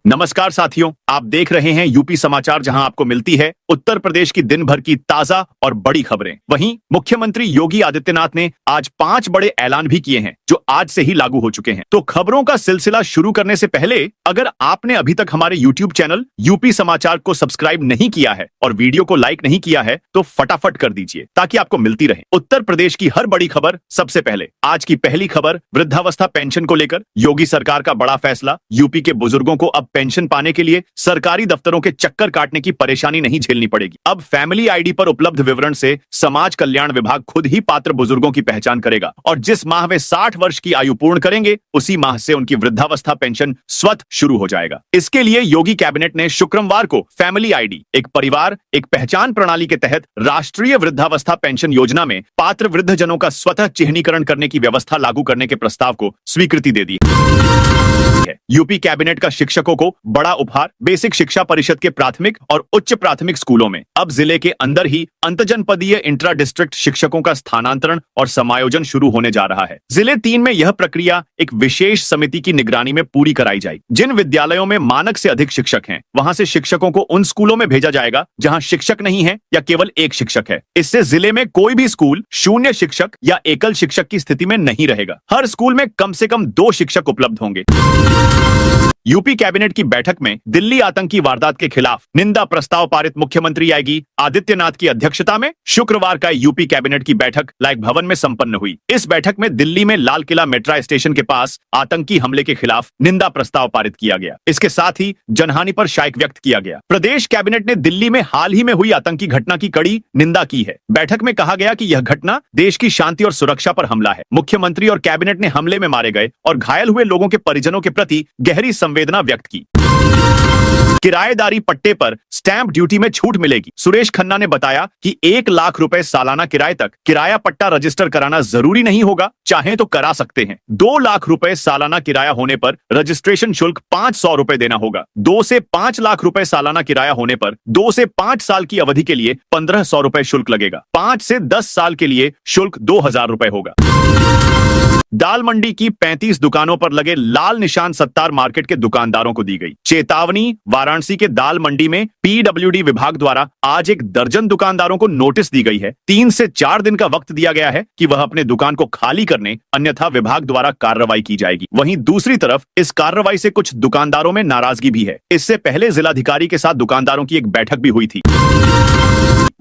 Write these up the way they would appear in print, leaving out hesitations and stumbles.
नमस्कार साथियों, आप देख रहे हैं यूपी समाचार, जहां आपको मिलती है उत्तर प्रदेश की दिन भर की ताजा और बड़ी खबरें। वहीं मुख्यमंत्री योगी आदित्यनाथ ने आज 5 बड़े ऐलान भी किए हैं जो आज से ही लागू हो चुके हैं। तो खबरों का सिलसिला शुरू करने से पहले अगर आपने अभी तक हमारे यूट्यूब चैनल यूपी समाचार को सब्सक्राइब नहीं किया है और वीडियो को लाइक नहीं किया है तो फटाफट कर दीजिए ताकि आपको मिलती रहे उत्तर प्रदेश की हर बड़ी खबर सबसे पहले। आज की पहली खबर वृद्धावस्था पेंशन को लेकर योगी सरकार का बड़ा फैसला। यूपी के बुजुर्गों को अब पेंशन पाने के लिए सरकारी दफ्तरों के चक्कर काटने की परेशानी नहीं झेलनी पड़ेगी। अब फैमिली आईडी पर उपलब्ध विवरण से समाज कल्याण विभाग खुद ही पात्र बुजुर्गों की पहचान करेगा और जिस माह वे 60 वर्ष की आयु पूर्ण करेंगे उसी माह से उनकी वृद्धावस्था पेंशन स्वतः शुरू हो जाएगा। इसके लिए योगी कैबिनेट ने शुक्रवार को फैमिली आईडी एक परिवार एक पहचान प्रणाली के तहत राष्ट्रीय वृद्धावस्था पेंशन योजना में पात्र वृद्धजनों का स्वतः चिह्नीकरण करने की व्यवस्था लागू करने के प्रस्ताव को स्वीकृति दे दी है। यूपी कैबिनेट का शिक्षकों को बड़ा उपहार। बेसिक शिक्षा परिषद के प्राथमिक और उच्च प्राथमिक स्कूलों में अब जिले के अंदर ही अंतजनपदीय इंट्रा डिस्ट्रिक्ट शिक्षकों का स्थानांतरण और समायोजन शुरू होने जा रहा है। जिले 3 में यह प्रक्रिया एक विशेष समिति की निगरानी में पूरी कराई जाएगी। जिन विद्यालयों में मानक से अधिक शिक्षक हैं, वहां से शिक्षकों को उन स्कूलों में भेजा जाएगा जहां शिक्षक नहीं है या केवल एक शिक्षक है। इससे जिले में कोई भी स्कूल शून्य शिक्षक या एकल शिक्षक की स्थिति में नहीं रहेगा। हर स्कूल में कम से कम 2 शिक्षक उपलब्ध होंगे। यूपी कैबिनेट की बैठक में दिल्ली आतंकी वारदात के खिलाफ निंदा प्रस्ताव पारित। मुख्यमंत्री योगी आदित्यनाथ की अध्यक्षता में शुक्रवार का यूपी कैबिनेट की बैठक लाइक भवन में संपन्न हुई। इस बैठक में दिल्ली में लाल किला मेट्रो स्टेशन के पास आतंकी हमले के खिलाफ निंदा प्रस्ताव पारित किया गया। इसके साथ ही जनहानि पर शायक व्यक्त किया गया। प्रदेश कैबिनेट ने दिल्ली में हाल ही में हुई आतंकी घटना की कड़ी निंदा की है। बैठक में कहा गया कि यह घटना देश की शांति और सुरक्षा पर हमला है। मुख्यमंत्री और कैबिनेट ने हमले में मारे गए और घायल हुए लोगों के परिजनों के प्रति गहरी संवेदना व्यक्त की। किराएदारी पट्टे पर स्टैंप ड्यूटी में छूट मिलेगी। सुरेश खन्ना ने बताया कि 1 लाख रुपए सालाना किराए तक किराया पट्टा रजिस्टर कराना जरूरी नहीं होगा, चाहें तो करा सकते हैं। 2 लाख रुपए सालाना किराया होने पर रजिस्ट्रेशन शुल्क 500 रुपए देना होगा। 2 से 5 लाख रुपए सालाना किराया होने पर 2 से 5 साल की अवधि के लिए 1500 रुपए शुल्क लगेगा। 5 से 10 साल के लिए शुल्क 2000 रुपए होगा। दाल मंडी की 35 दुकानों पर लगे लाल निशान सत्तार मार्केट के दुकानदारों को दी गई चेतावनी। वाराणसी के दाल मंडी में पीडब्ल्यूडी विभाग द्वारा आज 1 दर्जन दुकानदारों को नोटिस दी गई है। 3 से 4 दिन का वक्त दिया गया है कि वह अपने दुकान को खाली करने, अन्यथा विभाग द्वारा कार्रवाई की जाएगी। वहीं दूसरी तरफ इस कार्रवाई से कुछ दुकानदारों में नाराजगी भी है। इससे पहले जिलाधिकारी के साथ दुकानदारों की एक बैठक भी हुई थी।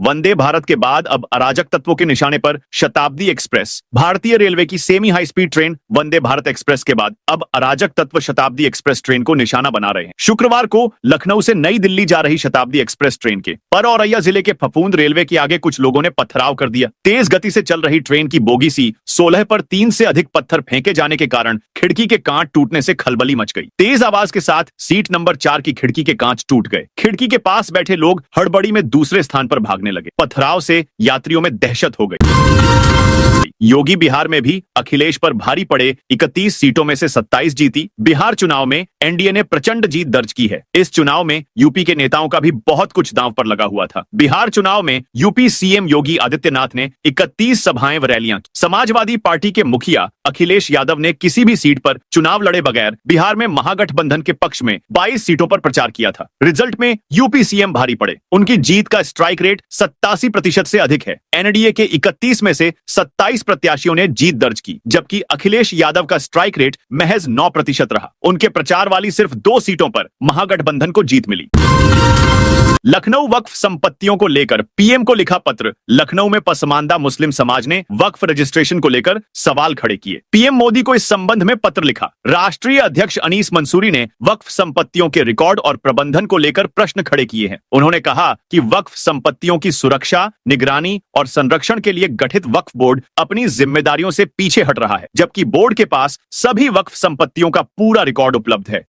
वंदे भारत के बाद अब अराजक तत्वों के निशाने पर शताब्दी एक्सप्रेस। भारतीय रेलवे की semi high speed train Vande Bharat express के बाद अब अराजक तत्व शताब्दी एक्सप्रेस ट्रेन को निशाना बना रहे हैं। शुक्रवार को लखनऊ से नई दिल्ली जा रही शताब्दी एक्सप्रेस ट्रेन के पर औरैया जिले के फफूंद रेलवे के आगे कुछ लोगों ने पथराव कर दिया। तेज गति से चल रही ट्रेन की बोगी सी 16 पर 3 से अधिक पत्थर फेंके जाने के कारण खिड़की के कांच टूटने से खलबली मच गई। तेज आवाज के साथ सीट नंबर 4 की खिड़की के कांच टूट गए। खिड़की के पास बैठे लोग हड़बड़ी में दूसरे स्थान पर भागने लगे। पथराव से यात्रियों में दहशत हो गई। योगी बिहार में भी अखिलेश पर भारी पड़े। 31 सीटों में से 27 जीती। बिहार चुनाव में एनडीए ने प्रचंड जीत दर्ज की है। इस चुनाव में यूपी के नेताओं का भी बहुत कुछ दांव पर लगा हुआ था। बिहार चुनाव में यूपी सीएम योगी आदित्यनाथ ने 31 सभाएं व रैलियां की। समाजवादी पार्टी के मुखिया अखिलेश यादव ने किसी भी सीट पर चुनाव लड़े बगैर बिहार में महागठबंधन के पक्ष में 22 सीटों पर प्रचार किया था। रिजल्ट में यूपी सीएम भारी पड़े। उनकी जीत का स्ट्राइक रेट 87% से अधिक है। एनडीए के 31 में से 27 प्रत्याशियों ने जीत दर्ज की, जबकि अखिलेश यादव का स्ट्राइक रेट महज 9% रहा। उनके प्रचार वाली सिर्फ 2 सीटों पर महागठबंधन को जीत मिली। लखनऊ वक्फ संपत्तियों को लेकर पीएम को लिखा पत्र। लखनऊ में पसमानदा मुस्लिम समाज ने वक्फ रजिस्ट्रेशन को लेकर सवाल खड़े किए। पीएम मोदी को इस संबंध में पत्र लिखा। राष्ट्रीय अध्यक्ष अनीस मंसूरी ने वक्फ संपत्तियों के रिकॉर्ड और प्रबंधन को लेकर प्रश्न खड़े किए हैं। उन्होंने कहा कि वक्फ संपत्तियों की सुरक्षा, निगरानी और संरक्षण के लिए गठित वक्फ बोर्ड अपनी जिम्मेदारियों से पीछे हट रहा है, जबकि बोर्ड के पास सभी वक्फ संपत्तियों का पूरा रिकॉर्ड उपलब्ध है।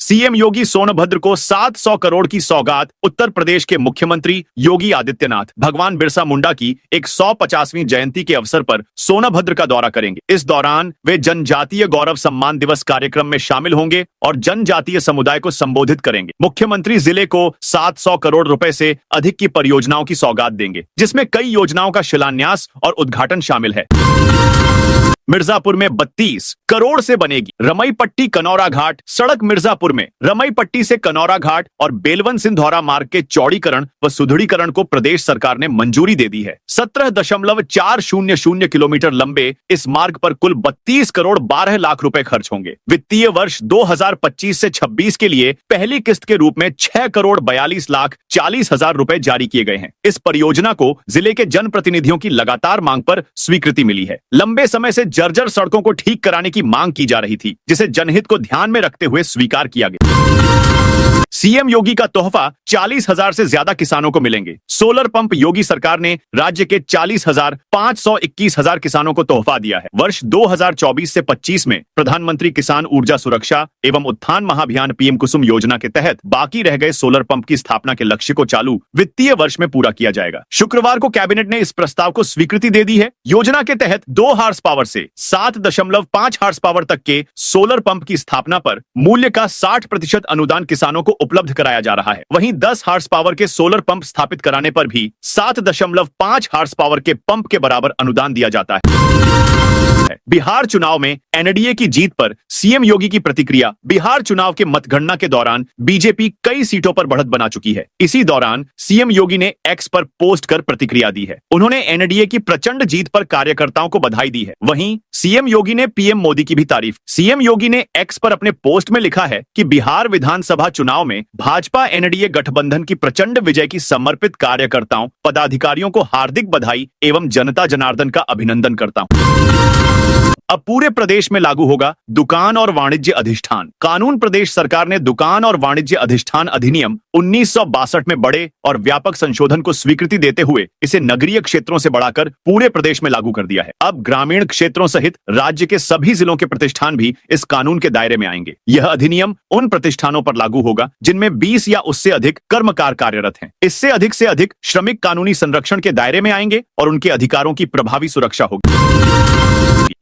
सीएम योगी सोनभद्र को 700 करोड़ की सौगात। उत्तर प्रदेश के मुख्यमंत्री योगी आदित्यनाथ भगवान बिरसा मुंडा की 150वीं जयंती के अवसर पर सोनभद्र का दौरा करेंगे। इस दौरान वे जनजातीय गौरव सम्मान दिवस कार्यक्रम में शामिल होंगे और जनजातीय समुदाय को संबोधित करेंगे। मुख्यमंत्री जिले को 700 करोड़ रुपए से अधिक की परियोजनाओं की सौगात देंगे, जिसमें कई योजनाओं का शिलान्यास और उद्घाटन शामिल है। मिर्जापुर में 32, करोड़ से बनेगी। रमई पट्टी कनौरा घाट सड़क मिर्जापुर में रमई पट्टी से कनौरा घाट और बेलवन सिंधौरा मार्ग के चौड़ीकरण व सुदृढ़ीकरण को प्रदेश सरकार ने मंजूरी दे दी है। 17.400 किलोमीटर लंबे इस मार्ग पर कुल 32 करोड़ 12 लाख रुपए खर्च होंगे। वित्तीय वर्ष 2025 से 26 के लिए पहली किस्त के रूप में 6 करोड़ 42 लाख 40 हजार रुपए जारी किए गए हैं। इस परियोजना को जिले के जनप्रतिनिधियों की लगातार मांग पर स्वीकृति मिली है। लंबे समय से जर्जर सड़कों को ठीक कराने की मांग की जा रही थी, जिसे जनहित को ध्यान में रखते हुए स्वीकार किया गया। सीएम योगी का तोहफा 40,000 से ज्यादा किसानों को मिलेंगे। सोलर पंप योगी सरकार ने राज्य के 40,521 किसानों को तोहफा दिया है। वर्ष 2024 से 25 में प्रधानमंत्री किसान ऊर्जा सुरक्षा एवं उत्थान महाअभियान पीएम कुसुम योजना के तहत बाकी रह गए सोलर पंप की स्थापना के लक्ष्य को चालू वित्तीय वर्ष में पूरा किया जाएगा। शुक्रवार को कैबिनेट ने इस प्रस्ताव को स्वीकृति दे दी है। योजना के तहत 2 हार्स पावर से 7.5 हार्स पावर तक के सोलर पंप की स्थापना पर मूल्य का 60% अनुदान किसानों को उपलब्ध कराया जा रहा है। वहीं 10 हार्स पावर के सोलर पंप स्थापित कराने पर भी 7.5 हार्स पावर के पंप के बराबर अनुदान दिया जाता है। बिहार चुनाव में एनडीए की जीत पर सीएम योगी की प्रतिक्रिया। बिहार चुनाव के मतगणना के दौरान बीजेपी कई सीटों पर बढ़त बना चुकी है। इसी दौरान सीएम योगी ने एक्स पर पोस्ट कर प्रतिक्रिया दी है। उन्होंने एनडीए की प्रचंड जीत पर कार्यकर्ताओं को बधाई दी है। वहीं सीएम योगी ने पीएम मोदी की भी तारीफ। सीएम योगी ने एक्स पर अपने पोस्ट में लिखा है कि बिहार विधानसभा चुनाव में भाजपा एनडीए गठबंधन की प्रचंड विजय की समर्पित कार्यकर्ताओं पदाधिकारियों को हार्दिक बधाई एवं जनता जनार्दन का अभिनंदन करता हूं। अब पूरे प्रदेश में लागू होगा दुकान और वाणिज्य अधिष्ठान कानून। प्रदेश सरकार ने दुकान और वाणिज्य अधिष्ठान अधिनियम 1962 में बड़े और व्यापक संशोधन को स्वीकृति देते हुए इसे नगरीय क्षेत्रों से बढ़ाकर पूरे प्रदेश में लागू कर दिया है। अब ग्रामीण क्षेत्रों सहित राज्य के सभी जिलों के प्रतिष्ठान भी इस कानून के दायरे में आएंगे। यह अधिनियम उन प्रतिष्ठानों पर लागू होगा जिनमें 20 या उससे अधिक कर्मकार कार्यरत हैं। इससे अधिक से अधिक श्रमिक कानूनी संरक्षण के दायरे में आएंगे और उनके अधिकारों की प्रभावी सुरक्षा होगी।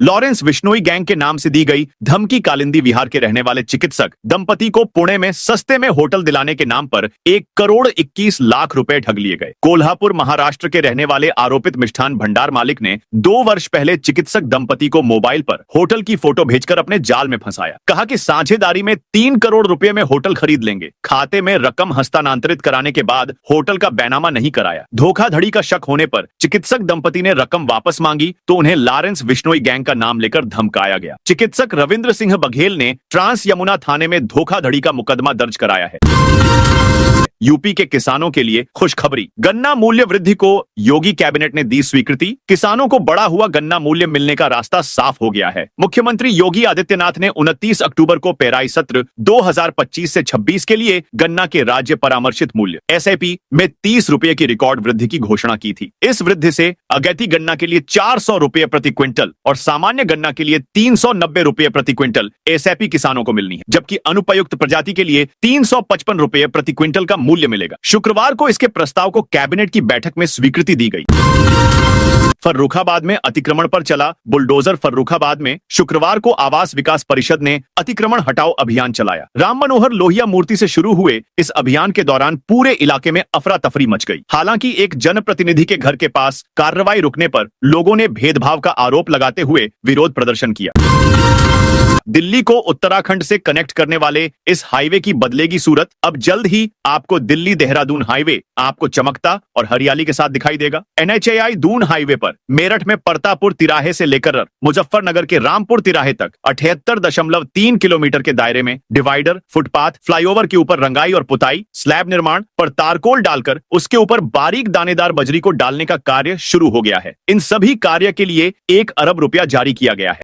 लॉरेंस विश्नोई गैंग के नाम से दी गई धमकी। कालिंदी विहार के रहने वाले चिकित्सक दंपति को पुणे में सस्ते में होटल दिलाने के नाम पर 1 करोड़ 21 लाख रुपए ठग लिए गए। कोल्हापुर महाराष्ट्र के रहने वाले आरोपित मिष्ठान भंडार मालिक ने 2 वर्ष पहले चिकित्सक दंपति को मोबाइल पर होटल की फोटो भेजकर अपने जाल में फंसाया। कहा कि साझेदारी में 3 करोड़ रुपए में होटल खरीद लेंगे। खाते में रकम हस्तांतरित कराने के बाद होटल का बैनामा नहीं कराया। धोखाधड़ी का शक होने पर चिकित्सक दंपति ने रकम वापस मांगी तो उन्हें लॉरेंस विश्नोई गैंग का नाम लेकर धमकाया गया। चिकित्सक रविंद्र सिंह बघेल ने ट्रांस यमुना थाने में धोखाधड़ी का मुकदमा दर्ज कराया है। यूपी के किसानों के लिए खुशखबरी। गन्ना मूल्य वृद्धि को योगी कैबिनेट ने दी स्वीकृति। किसानों को बढ़ा हुआ गन्ना मूल्य मिलने का रास्ता साफ हो गया है। मुख्यमंत्री योगी आदित्यनाथ ने 29 अक्टूबर को पेराई सत्र 2025 से 26 के लिए गन्ना के राज्य परामर्शित मूल्य एसआईपी में 30 रुपए की रिकॉर्ड वृद्धि की घोषणा की थी। इस वृद्धि से अगैती गन्ना के लिए 400 रुपए प्रति क्विंटल और सामान्य गन्ना के लिए 390 रुपए प्रति क्विंटल एसआईपी किसानों को मिलनी है, जबकि अनुपयुक्त प्रजाति के लिए 355 रुपए प्रति क्विंटल का मूल्य मिलेगा। शुक्रवार को इसके प्रस्ताव को कैबिनेट की बैठक में स्वीकृति दी गई। फर्रुखाबाद में अतिक्रमण पर चला बुलडोजर। फर्रुखाबाद में शुक्रवार को आवास विकास परिषद ने अतिक्रमण हटाओ अभियान चलाया। राम मनोहर लोहिया मूर्ति से शुरू हुए इस अभियान के दौरान पूरे इलाके में अफरा तफरी मच गई। हालांकि एक जनप्रतिनिधि के घर के पास कार्रवाई रुकने पर लोगों ने भेदभाव का आरोप लगाते हुए विरोध प्रदर्शन किया। दिल्ली को उत्तराखंड से कनेक्ट करने वाले इस हाईवे की बदलेगी सूरत। अब जल्द ही आपको दिल्ली देहरादून हाईवे आपको चमकता और हरियाली के साथ दिखाई देगा। एनएचएआई दून हाईवे पर मेरठ में परतापुर तिराहे से लेकर मुजफ्फरनगर के रामपुर तिराहे तक 78.3 किलोमीटर के दायरे में डिवाइडर, फुटपाथ, फ्लाईओवर के ऊपर रंगाई और पुताई, स्लैब निर्माण पर तारकोल डालकर उसके ऊपर बारीक दानेदार बजरी को डालने का कार्य शुरू हो गया है। इन सभी कार्य के लिए 1 अरब रुपया जारी किया गया है।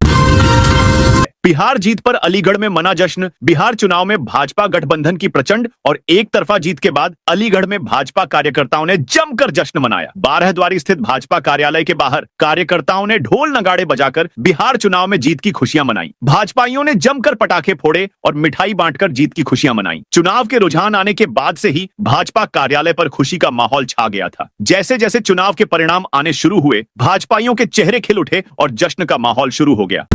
बिहार जीत पर अलीगढ़ में मना जश्न। बिहार चुनाव में भाजपा गठबंधन की प्रचंड और एक तरफा जीत के बाद अलीगढ़ में भाजपा कार्यकर्ताओं ने जमकर जश्न मनाया। 12 द्वारी स्थित भाजपा कार्यालय के बाहर कार्यकर्ताओं ने ढोल नगाड़े बजाकर बिहार चुनाव में जीत की खुशियां मनाई। भाजपाइयों ने जमकर पटाखे फोड़े और मिठाई बांटकर जीत की खुशियां मनाई। चुनाव के रुझान आने के बाद से ही भाजपा कार्यालय पर खुशी का माहौल छा गया था। जैसे जैसे चुनाव के परिणाम आने शुरू हुए, भाजपाइयों के चेहरे खिल उठे और जश्न का माहौल शुरू हो गया।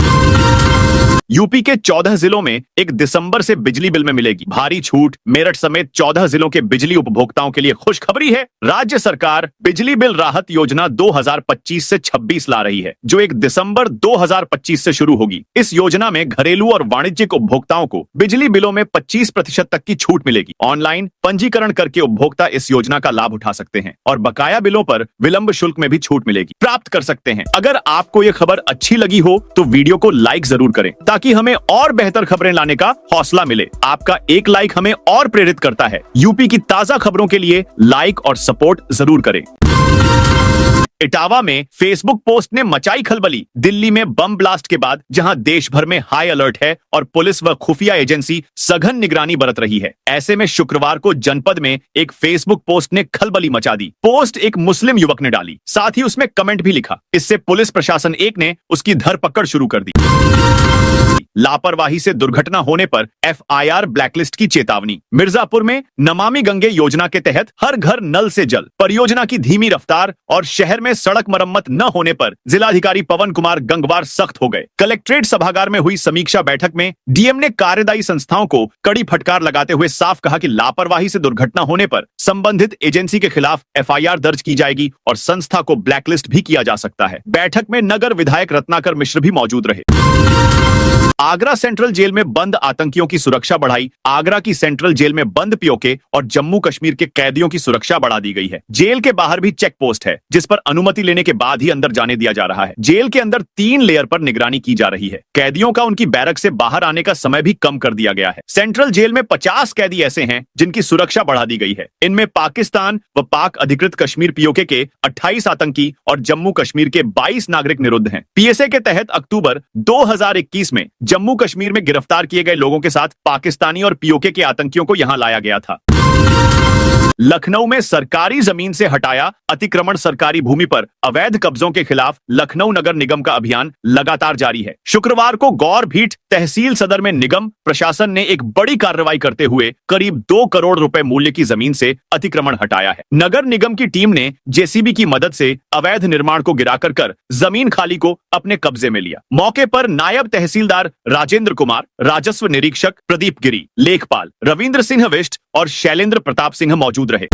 यूपी के 14 जिलों में 1 दिसंबर से बिजली बिल में मिलेगी भारी छूट। मेरठ समेत 14 जिलों के बिजली उपभोक्ताओं के लिए खुशखबरी है। राज्य सरकार बिजली बिल राहत योजना 2025 से 26 ला रही है, जो 1 दिसंबर 2025 से शुरू होगी। इस योजना में घरेलू और वाणिज्यिक उपभोक्ताओं को बिजली बिलों में 25% तक की छूट मिलेगी। ऑनलाइन पंजीकरण करके उपभोक्ता इस योजना का लाभ उठा सकते हैं और बकाया बिलों पर विलंब शुल्क में भी छूट मिलेगी, प्राप्त कर सकते हैं। अगर आपको यह खबर अच्छी लगी हो तो वीडियो को लाइक जरूर करें, ताकि हमें और बेहतर खबरें लाने का हौसला मिले। आपका एक लाइक हमें और प्रेरित करता है। यूपी की ताजा खबरों के लिए लाइक और सपोर्ट जरूर करें। इटावा में फेसबुक पोस्ट ने मचाई खलबली। दिल्ली में बम ब्लास्ट के बाद जहां देश भर में हाई अलर्ट है और पुलिस व खुफिया एजेंसी सघन निगरानी बरत रही है, ऐसे में शुक्रवार को जनपद में एक फेसबुक पोस्ट ने खलबली मचा दी। पोस्ट एक मुस्लिम युवक ने डाली, साथ ही उसमें कमेंट भी लिखा। इससे पुलिस प्रशासन एक ने उसकी धरपकड़ शुरू कर दी। लापरवाही से दुर्घटना होने पर एफआईआर ब्लैकलिस्ट की चेतावनी। मिर्जापुर में नमामि गंगे योजना के तहत हर घर नल से जल परियोजना की धीमी रफ्तार और शहर में सड़क मरम्मत न होने पर जिलाधिकारी पवन कुमार गंगवार सख्त हो गए। कलेक्ट्रेट सभागार में हुई समीक्षा बैठक में डीएम ने कार्यदायी संस्थाओं को कड़ी फटकार लगाते हुए साफ कहा कि लापरवाही से दुर्घटना होने पर संबंधित एजेंसी के खिलाफ एफआईआर दर्ज की जाएगी और संस्था को ब्लैकलिस्ट भी किया जा सकता है। बैठक में नगर विधायक रत्नाकर मिश्र भी मौजूद रहे। आगरा सेंट्रल जेल में बंद आतंकियों की सुरक्षा बढ़ाई। आगरा की सेंट्रल जेल में बंद पीओके और जम्मू कश्मीर के कैदियों की सुरक्षा बढ़ा दी गई है। जेल के बाहर भी चेक पोस्ट है, जिस पर अनुमति लेने के बाद ही अंदर जाने दिया जा रहा है। जेल के अंदर 3 लेयर पर निगरानी की जा रही है। कैदियों का उनकी बैरक से बाहर आने का समय भी कम कर दिया गया है। सेंट्रल जेल में 50 कैदी ऐसे हैं जिनकी सुरक्षा बढ़ा दी गई है। इनमें पाकिस्तान व पाक अधिकृत कश्मीर पीओके के 28 आतंकी और जम्मू कश्मीर के 22 नागरिक निरुद्ध हैं। पीएसए के तहत अक्टूबर 2021 में जम्मू कश्मीर में गिरफ्तार किए गए लोगों के साथ पाकिस्तानी और पीओके के आतंकियों को यहां लाया गया था। लखनऊ में सरकारी जमीन से हटाया अतिक्रमण। सरकारी भूमि पर अवैध कब्जों के खिलाफ लखनऊ नगर निगम का अभियान लगातार जारी है। शुक्रवार को गौरभीट तहसील सदर में निगम प्रशासन ने एक बड़ी कार्रवाई करते हुए करीब 2 करोड़ रुपए मूल्य की जमीन से अतिक्रमण हटाया है। नगर निगम की टीम ने जेसीबी की मदद से अवैध निर्माण को गिराकर कर जमीन खाली को अपने कब्जे में लिया। मौके पर नायब तहसीलदार राजेंद्र कुमार, राजस्व निरीक्षक प्रदीप गिरी, लेखपाल रविंद्र सिंह विष्ट और शैलेंद्र प्रताप सिंह मौजूद रहे।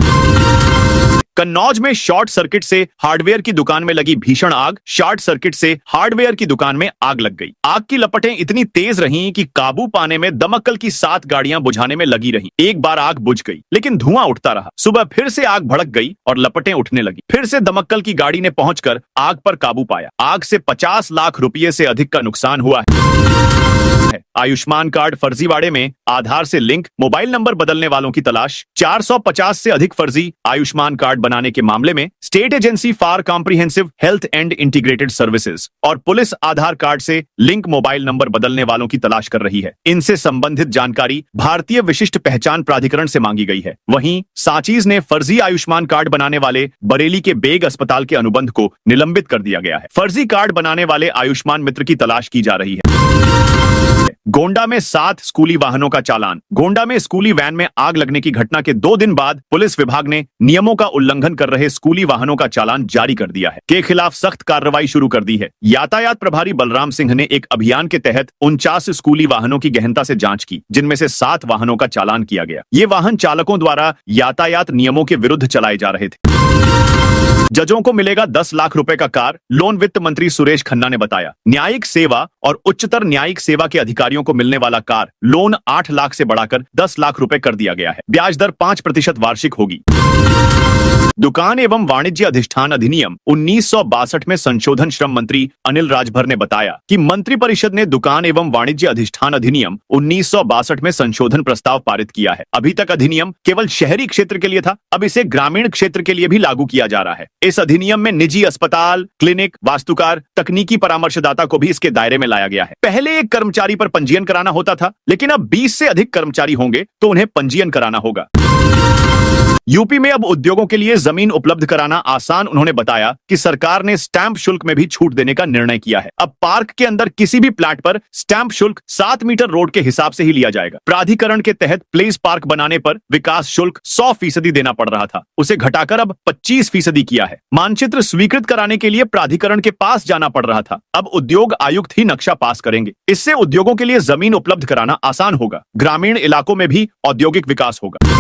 कन्नौज में शॉर्ट सर्किट से हार्डवेयर की दुकान में लगी भीषण आग। शॉर्ट सर्किट से हार्डवेयर की दुकान में आग लग गई। आग की लपटें इतनी तेज रहीं कि काबू पाने में दमकल की 7 गाड़ियां बुझाने में लगी रहीं। एक बार आग बुझ गई, लेकिन धुआं उठता रहा। सुबह फिर से आग भड़क गई और लपटें उठने लगी। फिर से दमकल की गाड़ी ने पहुंचकर आग पर काबू पाया। आग से 50 लाख रुपये से अधिक का नुकसान हुआ है। आयुष्मान कार्ड फर्जीवाड़े में आधार से लिंक, मोबाइल नंबर बदलने वालों की तलाश। 450 से अधिक फर्जी आयुष्मान कार्ड बनाने के मामले में state agency for comprehensive health and integrated services और पुलिस आधार कार्ड से लिंक मोबाइल नंबर बदलने वालों की तलाश कर रही है। इनसे संबंधित जानकारी भारतीय विशिष्ट पहचान प्राधिकरण से मांगी गई है। वहीं सांचीज ने फर्जी आयुष्मान कार्ड बनाने वाले बरेली के बेग अस्पताल के अनुबंध को निलंबित कर दिया गया है। फर्जी कार्ड बनाने वाले आयुष्मान मित्र की तलाश की जा रही है। गोंडा में 7 स्कूली वाहनों का चालान। गोंडा में स्कूली वैन में आग लगने की घटना के 2 दिन बाद पुलिस विभाग ने नियमों का उल्लंघन कर रहे स्कूली वाहनों का चालान जारी कर दिया है। के खिलाफ सख्त कार्रवाई शुरू कर दी है। यातायात प्रभारी बलराम सिंह ने एक अभियान के तहत 49 स्कूली वाहनों की गहनता से जांच की, जिनमें से 7 वाहनों का चालान किया गया। ये वाहन चालकों द्वारा यातायात नियमों के विरुद्ध चलाए जा रहे थे। जजों को मिलेगा 10 लाख रुपए का कार लोन। वित्त मंत्री सुरेश खन्ना ने बताया, न्यायिक सेवा और उच्चतर न्यायिक सेवा के अधिकारियों को मिलने वाला कार लोन 8 लाख से बढ़ाकर 10 लाख रुपए कर दिया गया है। ब्याज दर 5% वार्षिक होगी। दुकान एवं वाणिज्य अधिष्ठान अधिनियम 1962 में संशोधन श्रम मंत्री अनिल राजभर ने बताया कि मंत्रिपरिषद ने दुकान एवं वाणिज्य अधिष्ठान अधिनियम 1962 में संशोधन प्रस्ताव पारित किया है। अभी तक अधिनियम केवल शहरी क्षेत्र के लिए था, अब इसे ग्रामीण क्षेत्र के लिए भी लागू किया जा रहा है। इस अधिनियम में निजी अस्पताल, क्लिनिक, वास्तुकार, तकनीकी परामर्शदाता को भी इसके दायरे में लाया गया है। पहले एक कर्मचारी पर पंजीयन कराना होता था, लेकिन अब 20 से अधिक कर्मचारी होंगे तो उन्हें पंजीयन कराना होगा। यूपी में अब उद्योगों के लिए जमीन उपलब्ध कराना आसान। उन्होंने बताया कि सरकार ने स्टैंप शुल्क में भी छूट देने का निर्णय किया है। अब पार्क के अंदर किसी भी प्लाट पर स्टैंप शुल्क 7 मीटर रोड के हिसाब से ही लिया जाएगा। प्राधिकरण के तहत प्लेस पार्क बनाने पर विकास शुल्क 100% देना पड़ रहा था, उसे घटाकर अब 25% किया है। मानचित्र स्वीकृत कराने के लिए प्राधिकरण के पास जाना पड़ रहा था, अब उद्योग आयुक्त ही नक्शा पास करेंगे। इससे उद्योगों के लिए जमीन उपलब्ध कराना आसान होगा। ग्रामीण इलाकों में भी औद्योगिक विकास होगा।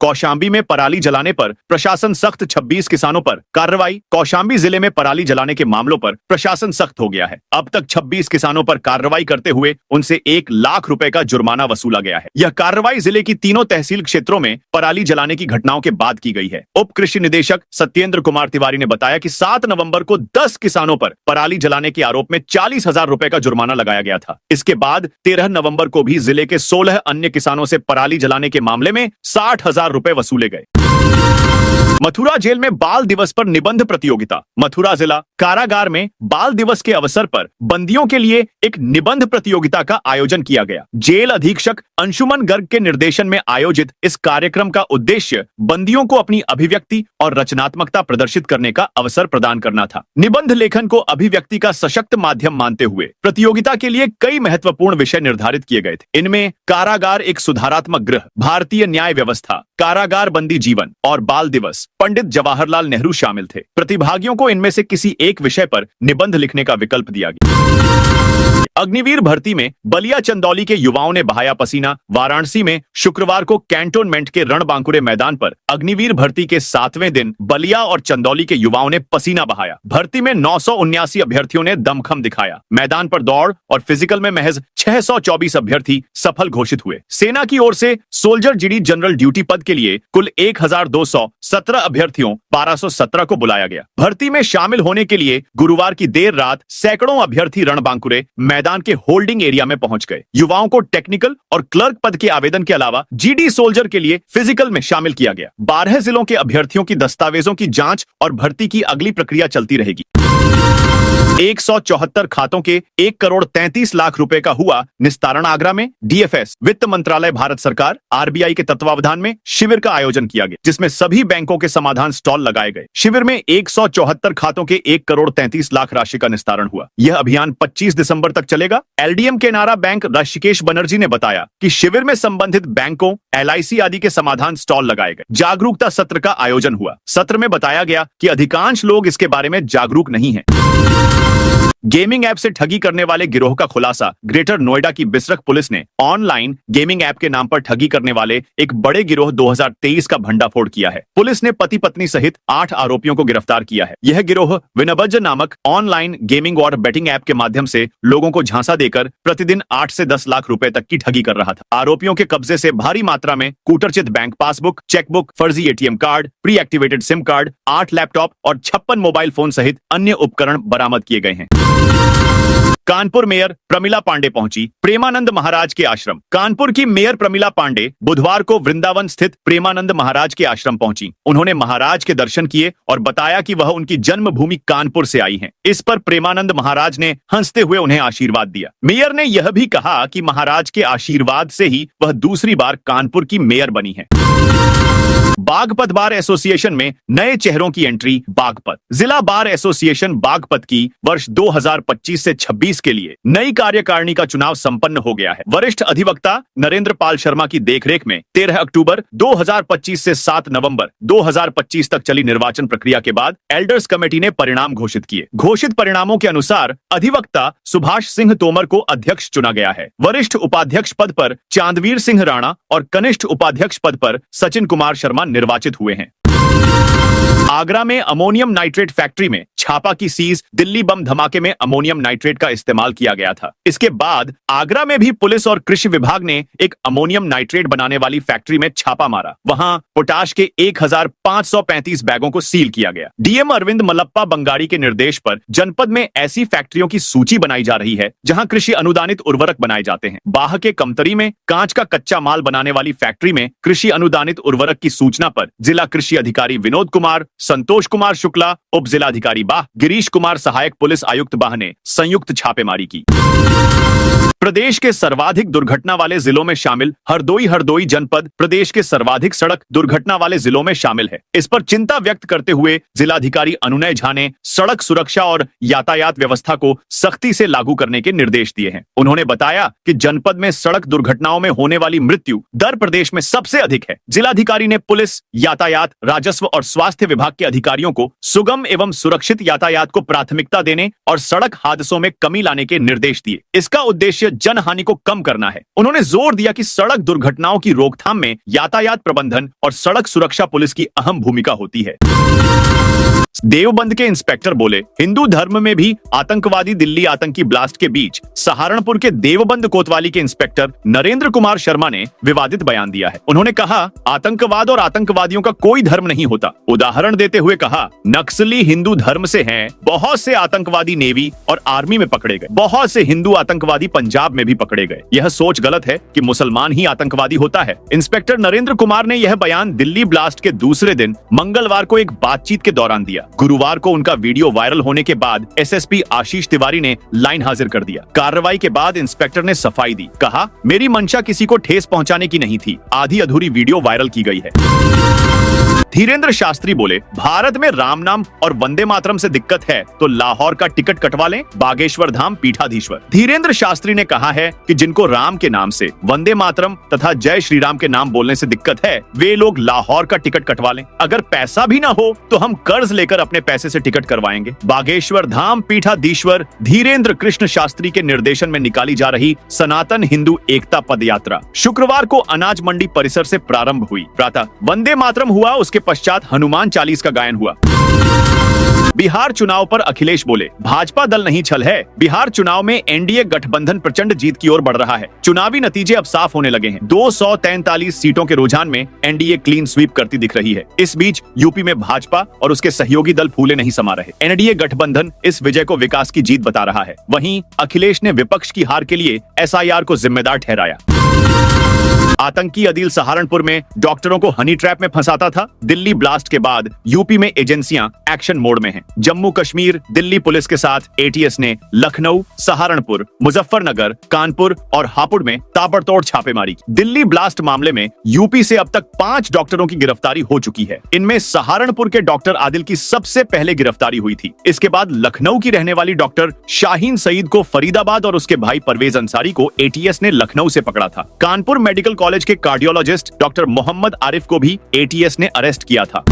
कौशांबी में पराली जलाने पर प्रशासन सख्त, 26 किसानों पर कार्रवाई। कौशांबी जिले में पराली जलाने के मामलों पर प्रशासन सख्त हो गया है। अब तक 26 किसानों पर कार्रवाई करते हुए उनसे 1 लाख रुपए का जुर्माना वसूला गया है। यह कार्रवाई जिले की तीनों तहसील क्षेत्रों में पराली जलाने की घटनाओं के बाद की गई है। उप कृषि निदेशक सत्येंद्र कुमार तिवारी ने बताया कि 7 नवंबर को 10 किसानों पर पराली जलाने के आरोप में 40,000 रुपए का जुर्माना लगाया गया था। इसके बाद 13 नवंबर को भी जिले के 16 अन्य किसानों से पराली जलाने के मामले में 60,000 रुपए वसूले गए। मथुरा जेल में बाल दिवस पर निबंध प्रतियोगिता। मथुरा जिला कारागार में बाल दिवस के अवसर पर बंदियों के लिए एक निबंध प्रतियोगिता का आयोजन किया गया। जेल अधीक्षक अंशुमन गर्ग के निर्देशन में आयोजित इस कार्यक्रम का उद्देश्य बंदियों को अपनी अभिव्यक्ति और रचनात्मकता प्रदर्शित करने का अवसर प्रदान करना था। निबंध लेखन को अभिव्यक्ति का सशक्त माध्यम मानते हुए प्रतियोगिता के लिए कई महत्वपूर्ण विषय निर्धारित किए गए थे। इनमें कारागार एक सुधारात्मक गृह, भारतीय न्याय व्यवस्था, कारागार बंदी जीवन और बाल दिवस, पंडित जवाहरलाल नेहरू शामिल थे। प्रतिभागियों को इनमें से किसी एक विषय पर निबंध लिखने का विकल्प दिया गया। अग्निवीर भर्ती में बलिया चंदौली के युवाओं ने बहाया पसीना। वाराणसी में शुक्रवार को कैंटोनमेंट के रणबांकुरे मैदान पर अग्निवीर भर्ती के 7वें दिन बलिया और चंदौली के युवाओं ने पसीना बहाया। भर्ती में 979 अभ्यर्थियों ने दमखम दिखाया। मैदान पर दौड़ और फिजिकल में महज 624 अभ्यर्थी सफल घोषित हुए। सेना की ओर से सोल्जर जीडी जनरल ड्यूटी पद के लिए कुल 1217 अभ्यर्थियों 1217 को बुलाया गया। भर्ती में शामिल होने के लिए गुरुवार की देर रात सैकड़ों अभ्यर्थी रणबांकुरे मैदान के होल्डिंग एरिया में पहुंच गए। युवाओं को टेक्निकल और क्लर्क पद के आवेदन के अलावा जीडी सोल्जर के लिए फिजिकल में शामिल किया गया। 12 जिलों के अभ्यर्थियों की दस्तावेजों की जांच और भर्ती की अगली प्रक्रिया चलती रहेगी। 174 खातों के 1 करोड़ 33 लाख रुपए का हुआ निस्तारण। आगरा में डीएफएस, वित्त मंत्रालय, भारत सरकार, आरबीआई के तत्वावधान में शिविर का आयोजन किया गया, जिसमें सभी बैंकों के समाधान स्टॉल लगाए गए। शिविर में 174 खातों के 1 करोड़ 33 लाख राशि का निस्तारण हुआ। यह अभियान 25 दिसंबर तक चलेगा। एलडीएम केनारा बैंक ऋषिकेश बनर्जी ने बताया कि शिविर में संबंधित बैंकों, एलआईसी आदि के समाधान स्टॉल लगाए गए। जागरूकता सत्र का आयोजन हुआ। सत्र में बताया गया कि अधिकांश लोग इसके बारे में जागरूक नहीं हैं। गेमिंग ऐप से ठगी करने वाले गिरोह का खुलासा। ग्रेटर नोएडा की बिसरख पुलिस ने ऑनलाइन गेमिंग ऐप के नाम पर ठगी करने वाले एक बड़े गिरोह 2023 का भंडाफोड़ किया है। पुलिस ने पति पत्नी सहित 8 आरोपियों को गिरफ्तार किया है। यह गिरोह विनबज नामक ऑनलाइन गेमिंग और बेटिंग ऐप के माध्यम से लोगों को झांसा देकर प्रतिदिन 8 से 10 लाख रुपए तक की ठगी कर रहा था। आरोपियों के कब्जे से भारी मात्रा में कूटरचित बैंक पासबुक, चेकबुक, फर्जी ATM card, pre activated SIM card, 8 laptop और 56 मोबाइल फोन सहित अन्य उपकरण बरामद किए गए हैं। कानपुर मेयर प्रमिला पांडे पहुंची प्रेमानंद महाराज के आश्रम। कानपुर की मेयर प्रमिला पांडे बुधवार को वृंदावन स्थित प्रेमानंद महाराज के आश्रम पहुंची। उन्होंने महाराज के दर्शन किए और बताया कि वह उनकी जन्मभूमि कानपुर से आई हैं। इस पर प्रेमानंद महाराज ने हंसते हुए उन्हें आशीर्वाद दिया। मेयर ने यह भी कहा कि महाराज के आशीर्वाद से ही वह दूसरी बार कानपुर की मेयर बनी है। बागपत बार एसोसिएशन में नए चेहरों की एंट्री। बागपत जिला बार एसोसिएशन बागपत की वर्ष 2025 से 26 के लिए नई कार्यकारिणी का चुनाव संपन्न हो गया है। वरिष्ठ अधिवक्ता नरेंद्र पाल शर्मा की देखरेख में 13 अक्टूबर 2025 से 7 नवंबर 2025 तक चली निर्वाचन प्रक्रिया के बाद एल्डर्स कमेटी ने परिणाम घोषित किए। घोषित परिणामों के अनुसार अधिवक्ता सुभाष सिंह तोमर को अध्यक्ष चुना गया है। वरिष्ठ उपाध्यक्ष पद पर चांदवीर सिंह राणा और कनिष्ठ उपाध्यक्ष पद पर सचिन कुमार शर्मा निर्वाचित हुए हैं। आगरा में अमोनियम नाइट्रेट फैक्ट्री में छापा की सीज। दिल्ली बम धमाके में अमोनियम नाइट्रेट का इस्तेमाल किया गया था। इसके बाद आगरा में भी पुलिस और कृषि विभाग ने एक अमोनियम नाइट्रेट बनाने वाली फैक्ट्री में छापा मारा। वहां पोटाश के 1535 बैगों को सील किया गया। डीएम अरविंद मल्लप्पा बंगाड़ी के निर्देश पर जनपद में ऐसी फैक्ट्रियों की सूची बनाई जा रही है जहां कृषि अनुदानित उर्वरक बनाए जाते हैं। बाह के कमतरी में कांच का कच्चा माल बनाने वाली फैक्ट्री में कृषि अनुदानित उर्वरक की सूचना पर जिला कृषि अधिकारी विनोद कुमार, संतोष कुमार शुक्ला, उप जिलाधिकारी बाह, गिरीश कुमार, सहायक पुलिस आयुक्त बाह ने संयुक्त छापेमारी की। प्रदेश के सर्वाधिक दुर्घटना वाले जिलों में शामिल हरदोई जनपद प्रदेश के सर्वाधिक सड़क दुर्घटना वाले जिलों में शामिल है। इस पर चिंता व्यक्त करते हुए जिलाधिकारी अनुनय झा ने सड़क सुरक्षा और यातायात व्यवस्था को सख्ती से लागू करने के निर्देश दिए हैं। उन्होंने बताया कि जनपद में सड़क दुर्घटनाओं में होने वाली मृत्यु दर प्रदेश में सबसे अधिक है। जिलाधिकारी ने पुलिस, यातायात, राजस्व और स्वास्थ्य विभाग के अधिकारियों को सुगम एवं सुरक्षित यातायात को प्राथमिकता देने और सड़क हादसों में कमी लाने के निर्देश दिए। इसका उद्देश्य जनहानि को कम करना है। उन्होंने जोर दिया कि सड़क दुर्घटनाओं की रोकथाम में यातायात प्रबंधन और सड़क सुरक्षा पुलिस की अहम भूमिका होती है। देवबंद के इंस्पेक्टर बोले, हिंदू धर्म में भी आतंकवादी दिल्ली आतंकी ब्लास्ट के बीच सहारनपुर के देवबंद कोतवाली के इंस्पेक्टर नरेंद्र कुमार शर्मा ने विवादित बयान दिया है। उन्होंने कहा, आतंकवाद और आतंकवादियों का कोई धर्म नहीं होता। उदाहरण देते हुए कहा, नक्सली हिंदू धर्म से हैं, बहुत से आतंकवादी नेवी और आर्मी में पकड़े गए, बहुत से हिंदू आतंकवादी पंजाब में भी पकड़े गए। यह सोच गलत है कि मुसलमान ही आतंकवादी होता है। इंस्पेक्टर नरेंद्र कुमार ने यह बयान दिल्ली ब्लास्ट के दूसरे दिन मंगलवार को एक बातचीत के दौरान दिया। गुरुवार को उनका वीडियो वायरल होने के बाद एसएसपी आशीष तिवारी ने लाइन हाजिर कर दिया। कार्रवाई के बाद इंस्पेक्टर ने सफाई दी, कहा, मेरी मंशा किसी को ठेस पहुंचाने की नहीं थी। आधी अधूरी वीडियो वायरल की गई है। धीरेन्द्र शास्त्री बोले, भारत में राम नाम और वंदे मातरम से दिक्कत है तो लाहौर का टिकट कटवा लें, बागेश्वर धाम पीठाधीश्वर। धीरेन्द्र शास्त्री ने कहा है कि जिनको राम के नाम से वंदे मातरम तथा जय श्री राम के नाम बोलने से दिक्कत है, वे लोग लाहौर का टिकट कटवा लें। अगर पैसा भी ना हो तो हम कर्ज लेकर अपने पैसे से टिकट करवाएंगे। बागेश्वर धाम पीठाधीश्वर धीरेन्द्र कृष्ण शास्त्री के निर्देशन में निकाली जा रही सनातन हिंदू एकता पद यात्रा शुक्रवार को अनाज मंडी परिसर से प्रारंभ हुई। प्रातः वंदे मातरम हुआ, उसके पश्चात हनुमान चालीस का गायन हुआ। बिहार चुनाव पर अखिलेश बोले, भाजपा दल नहीं छल है। बिहार चुनाव में एनडीए गठबंधन प्रचंड जीत की ओर बढ़ रहा है। चुनावी नतीजे अब साफ होने लगे हैं। 243 सीटों के रुझान में एनडीए क्लीन स्वीप करती दिख रही है। इस बीच यूपी में भाजपा और उसके सहयोगी दल फूले नहीं समा रहे। एनडीए गठबंधन इस विजय को विकास की जीत बता रहा है। वहीं अखिलेश ने विपक्ष की हार के लिए एसआईआर को जिम्मेदार ठहराया। आतंकी अदील सहारनपुर में डॉक्टरों को हनी ट्रैप में फंसाता था। दिल्ली ब्लास्ट के बाद यूपी में एजेंसियां एक्शन मोड में हैं। जम्मू कश्मीर दिल्ली पुलिस के साथ एटीएस ने लखनऊ, सहारनपुर, मुजफ्फरनगर, कानपुर और हापुड़ में ताबड़तोड़ छापेमारी की। दिल्ली ब्लास्ट मामले में यूपी से अब तक 5 डॉक्टरों की गिरफ्तारी हो चुकी है। इनमें सहारनपुर के डॉक्टर आदिल की सबसे पहले गिरफ्तारी हुई थी। इसके बाद लखनऊ की रहने वाली डॉक्टर शाहीन सईद को फरीदाबाद और उसके भाई परवेज अंसारी को एटीएस ने लखनऊ से पकड़ा था। कानपुर मेडिकल कॉलेज के कार्डियोलॉजिस्ट डॉक्टर मोहम्मद आरिफ को भी एटीएस ने अरेस्ट किया था।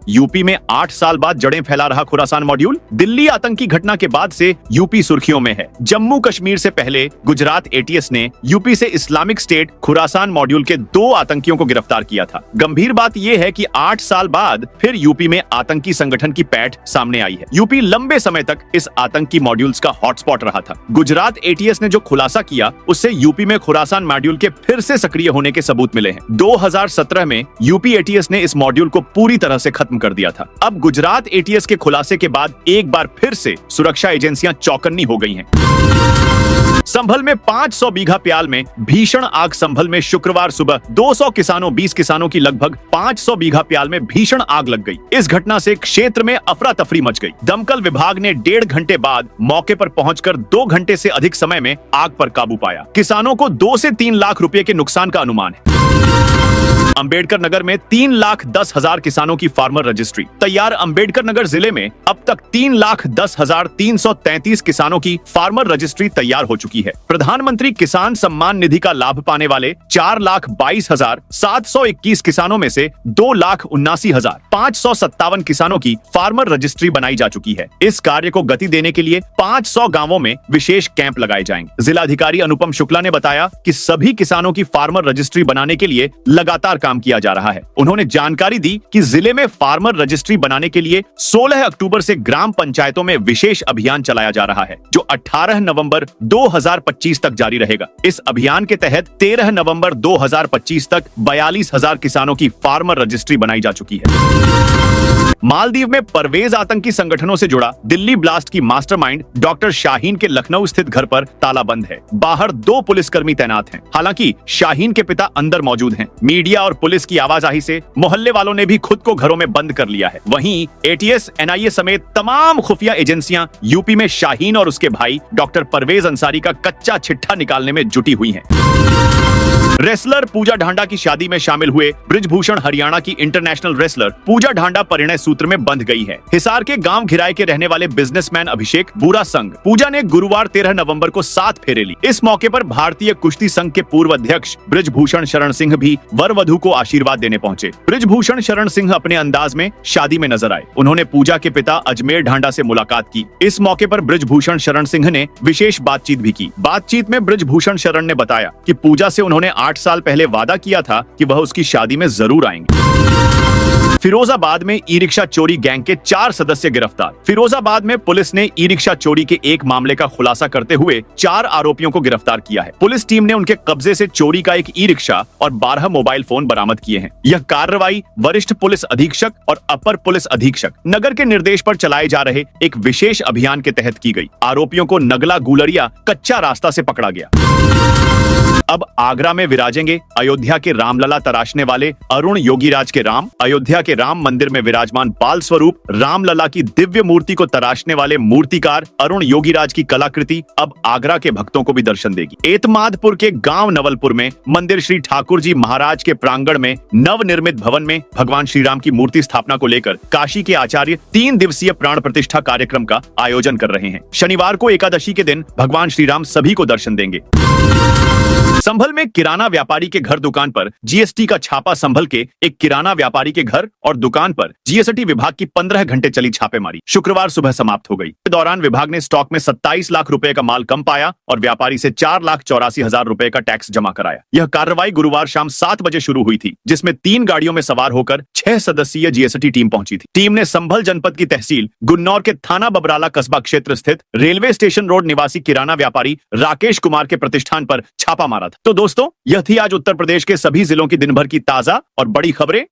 यूपी में 8 साल बाद जड़ें फैला रहा खुरासान मॉड्यूल। दिल्ली आतंकी घटना के बाद से यूपी सुर्खियों में है। जम्मू कश्मीर से पहले गुजरात एटीएस ने यूपी से इस्लामिक स्टेट खुरासान मॉड्यूल के 2 आतंकियों को गिरफ्तार किया था। गंभीर बात यह है कि 8 साल बाद फिर यूपी में आतंकी संगठन की पैठ सामने आई है। यूपी लंबे समय तक इस आतंकी मॉड्यूल्स का हॉटस्पॉट रहा था। गुजरात एटीएस ने जो खुलासा किया उससे यूपी में खुरासान मॉड्यूल के फिर से सक्रिय होने के सबूत मिले हैं। 2017 में यूपी एटीएस ने इस मॉड्यूल को पूरी तरह से खत्म कर दिया था। अब गुजरात एटीएस के खुलासे के बाद एक बार फिर से सुरक्षा एजेंसियां चौकन्नी हो गई हैं। संभल में 500 बीघा प्याल में भीषण आग। संभल में शुक्रवार सुबह 20 किसानों की लगभग 500 बीघा प्याल में भीषण आग लग गई। इस घटना से क्षेत्र में अफरा तफरी मच गई। दमकल विभाग ने 1.5 घंटे बाद मौके पर पहुंचकर 2 घंटे से अधिक समय में आग पर काबू पाया। किसानों को 2 से 3 लाख रुपए के नुकसान का अनुमान है। अंबेडकर नगर में 3,10,000 किसानों की फार्मर रजिस्ट्री तैयार। अंबेडकर नगर जिले में अब तक 3,10,333 किसानों की फार्मर रजिस्ट्री तैयार हो चुकी है। प्रधानमंत्री किसान सम्मान निधि का लाभ पाने वाले 4,22,721 किसानों में से 2,79,557 किसानों की फार्मर रजिस्ट्री बनाई जा चुकी है। इस कार्य को गति देने के लिए 500 गांवों में विशेष कैंप लगाए जाएंगे। जिलाधिकारी अनुपम शुक्ला ने बताया कि सभी किसानों की फार्मर रजिस्ट्री बनाने के लिए लगातार काम किया जा रहा है। उन्होंने जानकारी दी कि जिले में फार्मर रजिस्ट्री बनाने के लिए 16 अक्टूबर से ग्राम पंचायतों में विशेष अभियान चलाया जा रहा है, जो 18 नवंबर 2025 तक जारी रहेगा। इस अभियान के तहत 13 नवंबर 2025 तक 42,000 किसानों की फार्मर रजिस्ट्री बनाई जा चुकी है। मालदीव में परवेज आतंकी संगठनों से जुड़ा दिल्ली ब्लास्ट की मास्टरमाइंड डॉक्टर शाहीन के लखनऊ स्थित घर पर ताला बंद है। बाहर 2 पुलिसकर्मी तैनात हैं। हालांकि शाहीन के पिता अंदर मौजूद हैं। मीडिया मीडिया और पुलिस की आवाजाही से मोहल्ले वालों ने भी खुद को घरों में बंद कर लिया है। वहीं एटीएस, एनआईए समेत तमाम खुफिया एजेंसियां यूपी में शाहीन और उसके भाई डॉक्टर परवेज अंसारी का कच्चा चिट्ठा निकालने में जुटी हुई हैं। रेसलर पूजा ढांडा की शादी में शामिल हुए ब्रिजभूषण हरियाणा की इंटरनेशनल रेसलर पूजा ढांडा परिणय सूत्र में बंध गई है। हिसार के गांव घिराय के रहने वाले बिजनेसमैन अभिषेक बुरा संघ पूजा ने गुरुवार 13 नवंबर को 7 फेरे ली। इस मौके पर भारतीय कुश्ती संघ के पूर्व अध्यक्ष ब्रिजभूषण शरण सिंह भी वर वधू को आशीर्वाद देने पहुंचे। ब्रिजभूषण शरण सिंह अपने अंदाज में शादी में नजर आए। उन्होंने पूजा के पिता अजमेर ढांडा से मुलाकात की। इस मौके पर ब्रिजभूषण शरण सिंह ने विशेष बातचीत भी की। बातचीत में ब्रिजभूषण शरण ने बताया कि पूजा से उन्होंने 8 साल पहले वादा किया था कि वह उसकी शादी में जरूर आएंगे। फिरोजाबाद में ई रिक्शा चोरी गैंग के 4 सदस्य गिरफ्तार। फिरोजाबाद में पुलिस ने ई रिक्शा चोरी के एक मामले का खुलासा करते हुए 4 आरोपियों को गिरफ्तार किया है। पुलिस टीम ने उनके कब्जे से चोरी का एक ई रिक्शा और 12 मोबाइल फोन बरामद किए हैं। यह कार्रवाई वरिष्ठ पुलिस अधीक्षक और अपर पुलिस अधीक्षक नगर के निर्देश पर चलाए जा रहे एक विशेष अभियान के तहत की गई। आरोपियों को नगला गुलरिया कच्चा रास्ता से पकड़ा गया। अब आगरा में विराजेंगे अयोध्या के रामलला तराशने वाले अरुण योगीराज के राम। अयोध्या के राम मंदिर में विराजमान बाल स्वरूप रामलला की दिव्य मूर्ति को तराशने वाले मूर्तिकार अरुण योगीराज की कलाकृति अब आगरा के भक्तों को भी दर्शन देगी। एतमादपुर के गांव नवलपुर में मंदिर श्री ठाकुर जी महाराज के प्रांगण में नवनिर्मित भवन में भगवान श्री राम की मूर्ति स्थापना को लेकर काशी के आचार्य 3 दिवसीय प्राण प्रतिष्ठा कार्यक्रम का आयोजन कर रहे हैं। शनिवार को एकादशी के दिन भगवान श्री राम सभी को दर्शन देंगे। संभल में किराना व्यापारी के घर दुकान पर जीएसटी का छापा। संभल के एक किराना व्यापारी के घर और दुकान पर जीएसटी विभाग की 15 घंटे चली छापेमारी शुक्रवार सुबह समाप्त हो गई। इस दौरान विभाग ने स्टॉक में 27 लाख रुपए का माल कम पाया और व्यापारी से 4,84,000 रुपए का टैक्स जमा कराया। यह कार्रवाई गुरुवार शाम 7 बजे शुरू हुई थी, जिसमें 3 गाड़ियों में सवार होकर 6 सदस्यीय जीएसटी टीम पहुंची थी। टीम ने संभल जनपद की तहसील गुन्नौर के थाना बबराला कस्बा क्षेत्र स्थित रेलवे स्टेशन रोड निवासी किराना व्यापारी राकेश कुमार के प्रतिष्ठान पर छापा मारा था। तो दोस्तों, यह थी आज उत्तर प्रदेश के सभी जिलों की दिन भर की ताजा और बड़ी खबरें।